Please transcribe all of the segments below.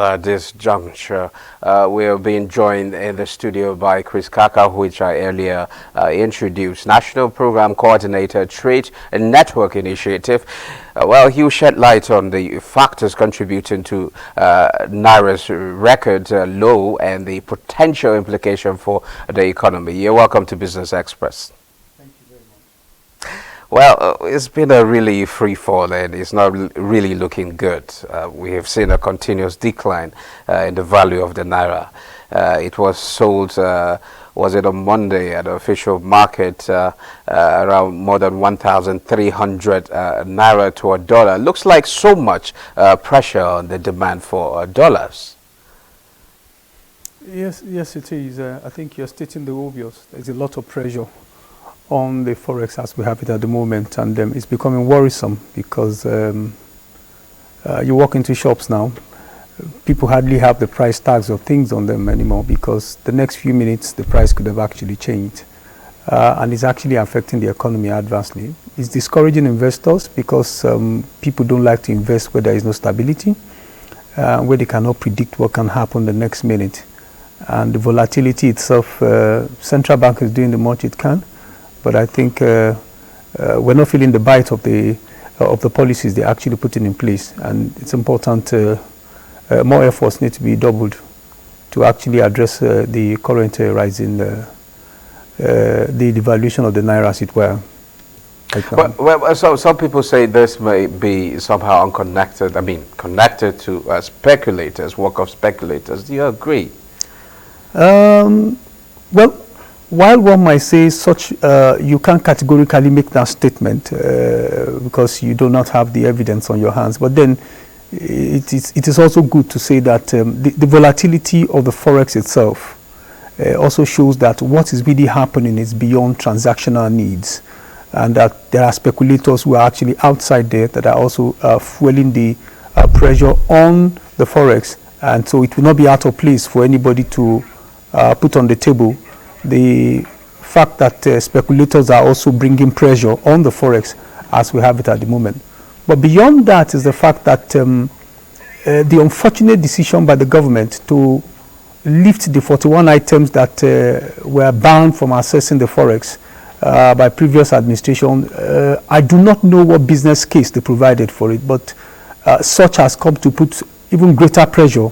at this juncture. We are being joined in the studio by Kaka, which I earlier introduced, National Program Coordinator, Trade and Network Initiative. Well, he will shed light on the factors contributing to Naira's record low and the potential implication for the economy. You're welcome to Business Express. Well, it's been a really free fall and it's not really looking good. We have seen a continuous decline in the value of the Naira. It was sold, was it on Monday at the official market, around more than 1,300 Naira to a dollar. Looks like so much pressure on the demand for dollars. Yes, it is. I think you're stating the obvious. There's a lot of pressure on the Forex as we have it at the moment, and it's becoming worrisome because you walk into shops now, people hardly have the price tags of things on them anymore because the next few minutes the price could have actually changed, and it's actually affecting the economy adversely. It's discouraging investors because people don't like to invest where there is no stability, where they cannot predict what can happen the next minute. And the volatility itself, central bank is doing the much it can, but I think we're not feeling the bite of the policies they're actually putting in place, and it's important. More efforts need to be doubled to actually address the current rise in the devaluation of the Naira, as it were. Well, so some people say this may be somehow unconnected. I mean, connected to speculators, work of speculators. Do you agree? Well, while one might say such, you can't categorically make that statement because you do not have the evidence on your hands. But then it is also good to say that the volatility of the Forex itself also shows that what is really happening is beyond transactional needs, and that there are speculators who are actually outside there that are also fueling the pressure on the Forex. And so it will not be out of place for anybody to put on the table the fact that speculators are also bringing pressure on the Forex as we have it at the moment. But beyond that is the fact that the unfortunate decision by the government to lift the 41 items that were banned from accessing the Forex by previous administration. I do not know what business case they provided for it, but such has come to put even greater pressure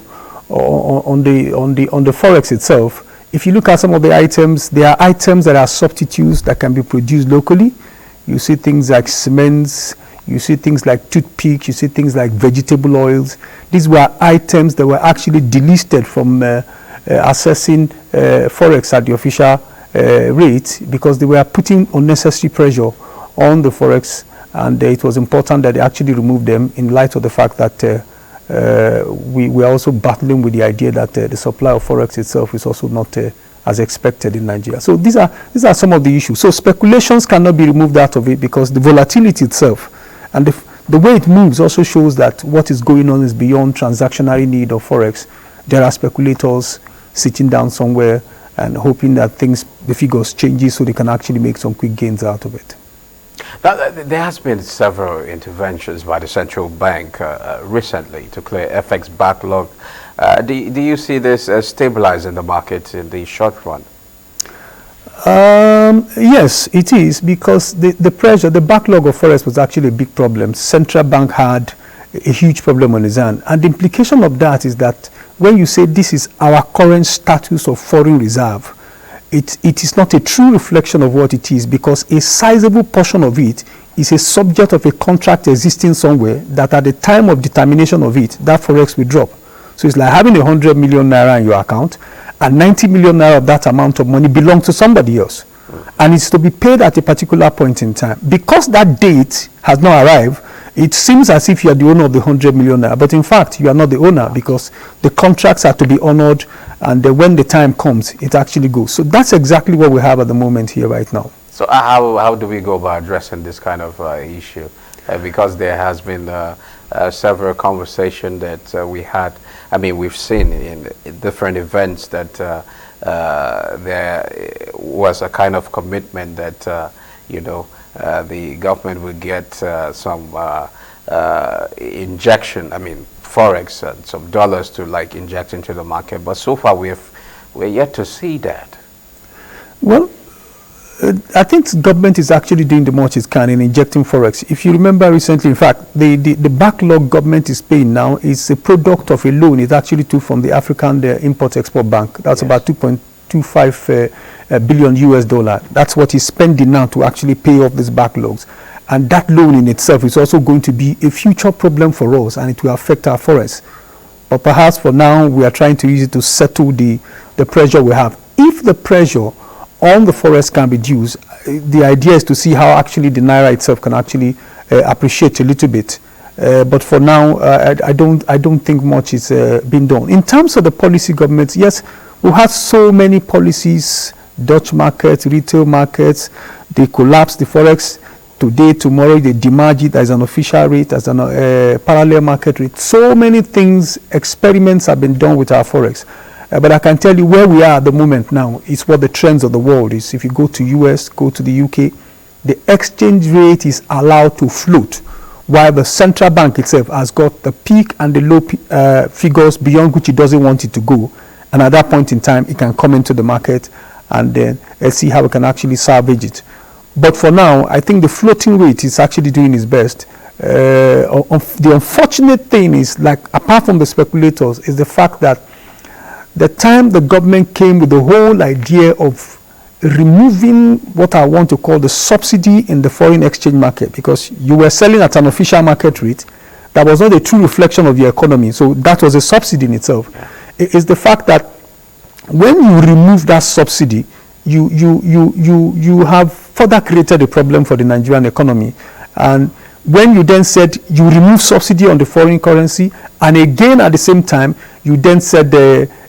on the Forex itself. If you look at some of the items, there are items that are substitutes that can be produced locally. You see things like cements, you see things like toothpicks, you see things like vegetable oils. These were items that were actually delisted from accessing Forex at the official rate because they were putting unnecessary pressure on the Forex, and it was important that they actually removed them in light of the fact that we are also battling with the idea that the supply of Forex itself is also not as expected in Nigeria. So these are some of the issues. So speculations cannot be removed out of it because the volatility itself and the way it moves also shows that what is going on is beyond transactional need of Forex. There are speculators sitting down somewhere and hoping that the figures changes so they can actually make some quick gains out of it. Now, there has been several interventions by the central bank recently to clear FX backlog. Do you see this stabilizing the market in the short run? Yes, it is, because the pressure, the backlog of Forex was actually a big problem. Central bank had a huge problem on its hand. And the implication of that is that when you say this is our current status of foreign reserve, it is not a true reflection of what it is, because a sizable portion of it is a subject of a contract existing somewhere that at the time of determination of it, that Forex will drop. So it's like having 100 million naira in your account and 90 million naira of that amount of money belongs to somebody else. And it's to be paid at a particular point in time. Because that date has not arrived, it seems as if you are the owner of the 100 million naira, but in fact you are not the owner, because the contracts are to be honored, and when the time comes it actually goes. So that's exactly what we have at the moment here right now. So how do we go about addressing this kind of issue? Because there has been several conversations that we had. I mean, we've seen in different events that there was a kind of commitment that the government will get some injection, I mean, Forex, some dollars to like inject into the market. But so far we're yet to see that. Well, I think government is actually doing the much it can in injecting Forex. If you remember recently, in fact, the backlog government is paying now is a product of a loan. It actually took from the African Import-Export Bank. That's about 2.25 billion US dollar. That's what he's spending now to actually pay off these backlogs. And that loan in itself is also going to be a future problem for us, and it will affect our forests. But perhaps for now, we are trying to use it to settle the pressure we have. If the pressure on the forest can be reduced, the idea is to see how actually the Naira itself can actually appreciate a little bit. But for now, I don't think much is being done. In terms of the policy governments, yes, we have so many policies, Dutch markets, retail markets, they collapse the Forex. Today, tomorrow, they demerge it as an official rate, as a parallel market rate. So many things, experiments have been done with our Forex. But I can tell you where we are at the moment now is what the trends of the world is. If you go to US, go to the UK, the exchange rate is allowed to float, while the central bank itself has got the peak and the low figures beyond which it doesn't want it to go. And at that point in time, it can come into the market and then see how we can actually salvage it. But for now, I think the floating rate is actually doing its best. The unfortunate thing is, like, apart from the speculators, is the fact that the time the government came with the whole idea of removing what I want to call the subsidy in the foreign exchange market, because you were selling at an official market rate, that was not a true reflection of your economy. So that was a subsidy in itself. It is the fact that when you remove that subsidy, you have further created a problem for the Nigerian economy. And when you then said you remove subsidy on the foreign currency, and again at the same time, you then said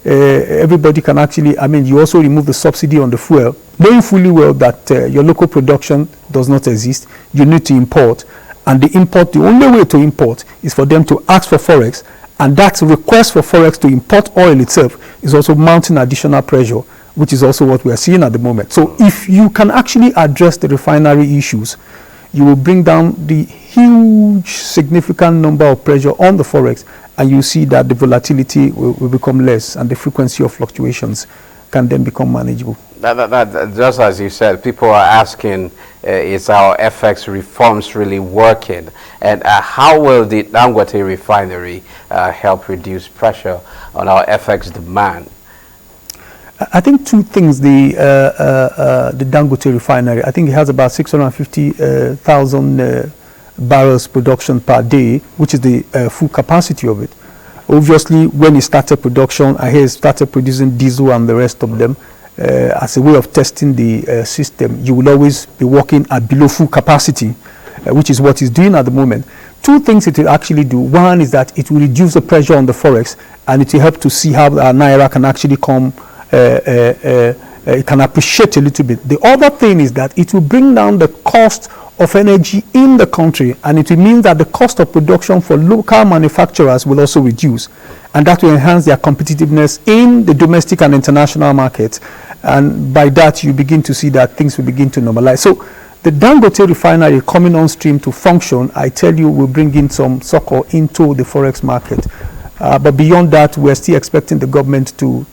everybody can actually, I mean, you also remove the subsidy on the fuel, knowing fully well that your local production does not exist, you need to import. And the only way to import is for them to ask for Forex, and that request for Forex to import oil itself is also mounting additional pressure, which is also what we are seeing at the moment. So if you can actually address the refinery issues, you will bring down the huge significant number of pressure on the Forex, and you see that the volatility will become less and the frequency of fluctuations can then become manageable. Just as you said, people are asking, is our FX reforms really working? And how will the Dangote refinery help reduce pressure on our FX demand? I think two things. The Dangote refinery, I think it has about 650,000 barrels production per day, which is the full capacity of it. Obviously, when it started production, I hear it started producing diesel and the rest of them. As a way of testing the system, you will always be working at below full capacity, which is what it's doing at the moment. Two things it will actually do. One is that it will reduce the pressure on the Forex, and it will help to see how our Naira can actually come, it can appreciate a little bit. The other thing is that it will bring down the cost of energy in the country, and it will mean that the cost of production for local manufacturers will also reduce, and that will enhance their competitiveness in the domestic and international markets. And by that, you begin to see that things will begin to normalize. So the Dangote refinery coming on stream to function, I tell you, will bring in some succor into the Forex market. But beyond that, we're still expecting the government to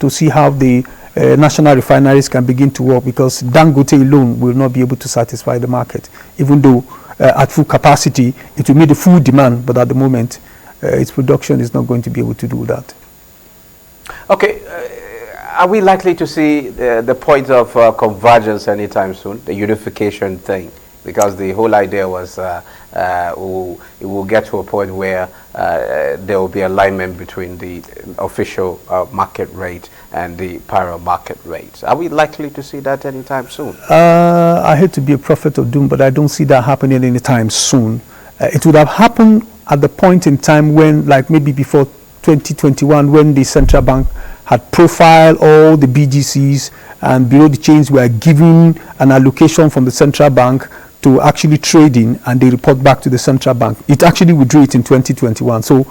see how the national refineries can begin to work, because Dangote alone will not be able to satisfy the market, even though at full capacity it will meet the full demand, but at the moment its production is not going to be able to do that. Okay, are we likely to see the point of convergence anytime soon, the unification thing? Because the whole idea was it will get to a point where there will be alignment between the official market rate and the parallel market rates. Are we likely to see that anytime soon? I hate to be a prophet of doom, but I don't see that happening anytime soon. It would have happened at the point in time when, like maybe before 2021, when the central bank had profiled all the BGCs, and below the chains were given an allocation from the central bank to actually trade in, and they report back to the central bank. It actually withdrew it in 2021. So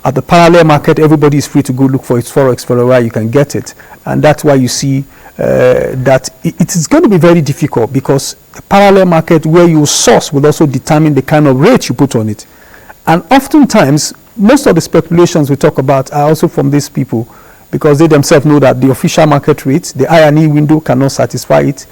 at the parallel market, everybody is free to go look for its Forex for a while. You can get it. And that's why you see that it is going to be very difficult, because the parallel market where you source will also determine the kind of rate you put on it. And oftentimes, most of the speculations we talk about are also from these people, because they themselves know that the official market rate, the I&E window, cannot satisfy it.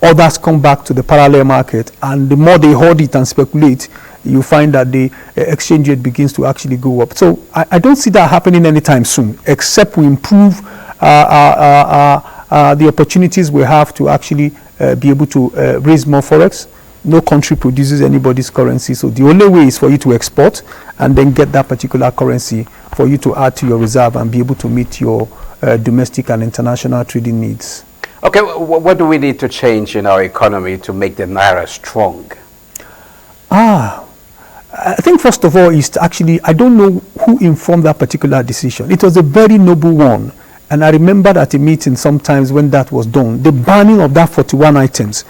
Others come back to the parallel market, and the more they hold it and speculate, you find that the exchange rate begins to actually go up. So I don't see that happening anytime soon, except we improve the opportunities we have to actually be able to raise more Forex. No country produces anybody's currency, so the only way is for you to export and then get that particular currency for you to add to your reserve and be able to meet your domestic and international trading needs. Okay, what do we need to change in our economy to make the Naira strong? I think first of all is to actually, I don't know who informed that particular decision. It was a very noble one. And I remember at a meeting sometimes when that was done, the banning of that 41 items.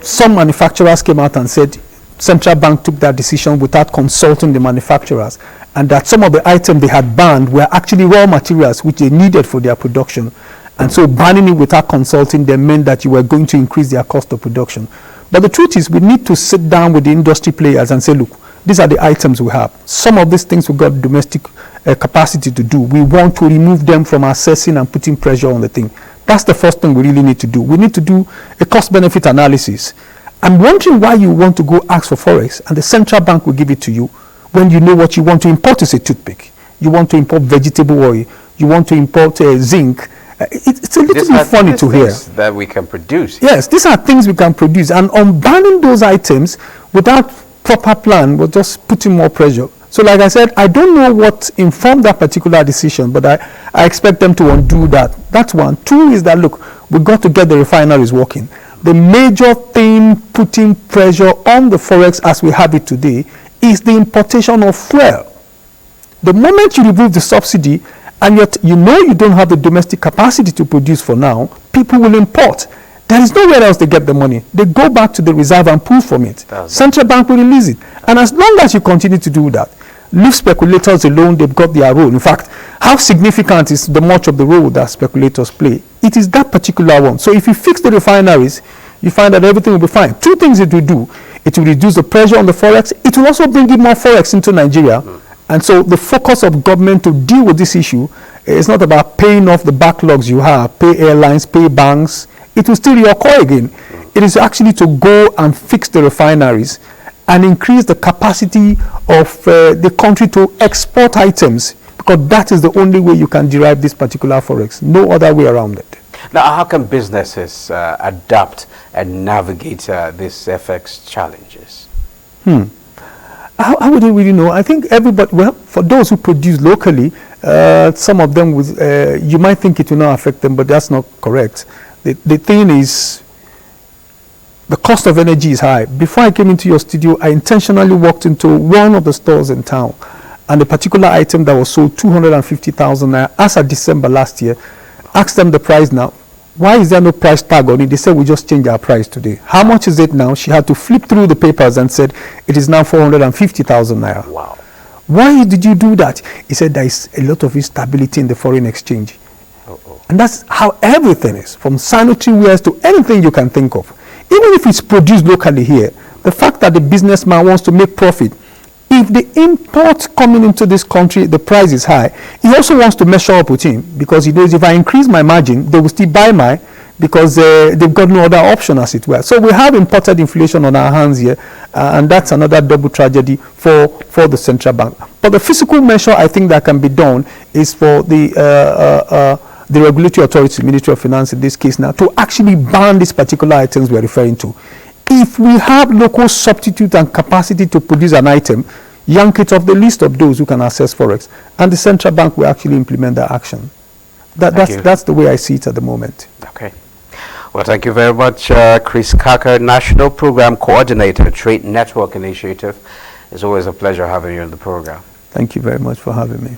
Some manufacturers came out and said central bank took that decision without consulting the manufacturers, and that some of the items they had banned were actually raw materials which they needed for their production. And so banning it without consulting them meant that you were going to increase their cost of production. But the truth is, we need to sit down with the industry players and say, look, these are the items we have. Some of these things we've got domestic capacity to do. We want to remove them from assessing and putting pressure on the thing. That's the first thing we really need to do. We need to do a cost-benefit analysis. I'm wondering why you want to go ask for Forex and the central bank will give it to you when you know what you want to import is a toothpick. You want to import vegetable oil. You want to import zinc. It's a little bit funny to hear. That we can produce. Yes, these are things we can produce. And on banning those items without proper plan, we're just putting more pressure. So like I said, I don't know what informed that particular decision, but I expect them to undo that. That's one. Two is that, look, we've got to get the refineries working. The major thing putting pressure on the Forex as we have it today is the importation of fuel. The moment you remove the subsidy, and yet you know you don't have the domestic capacity to produce for now, people will import. There is nowhere else they get the money. They go back to the reserve and pull from it. Central bank will release it. And as long as you continue to do that, leave speculators alone, they've got their role. In fact, how significant is the much of the role that speculators play? It is that particular one. So if you fix the refineries, you find that everything will be fine. Two things it will do. It will reduce the pressure on the Forex. It will also bring in more Forex into Nigeria. And so the focus of government to deal with this issue is not about paying off the backlogs you have, pay airlines, pay banks. It will still reoccur again. It is actually to go and fix the refineries and increase the capacity of the country to export items, because that is the only way you can derive this particular Forex. No other way around it. Now, how can businesses adapt and navigate these FX challenges? How would they really know? I think everybody, well, for those who produce locally, some of them, you might think it will not affect them, but that's not correct. The thing is, the cost of energy is high. Before I came into your studio, I intentionally walked into one of the stores in town, and a particular item that was sold 250,000 naira as of December last year, asked them the price now. Why is there no price tag on it? They said, we just changed our price today. How much is it now? She had to flip through the papers and said, it is now 450,000 naira. Wow. Why did you do that? He said, there is a lot of instability in the foreign exchange. And that's how everything is, from sanitary wares to anything you can think of. Even if it's produced locally here, the fact that the businessman wants to make profit, if the import coming into this country, the price is high, he also wants to measure up with him, because he knows if I increase my margin, they will still buy mine, because they've got no other option, as it were. So we have imported inflation on our hands here, and that's another double tragedy for the central bank. But the physical measure I think that can be done is for the regulatory authority, Ministry of Finance in this case now, to actually ban these particular items we're referring to. If we have local substitute and capacity to produce an item, yank it off the list of those who can access Forex, and the central bank will actually implement that action. That's the way I see it at the moment. Okay. Well, thank you very much, Chris Kaka, National Program Coordinator, Trade Network Initiative. It's always a pleasure having you on the program. Thank you very much for having me.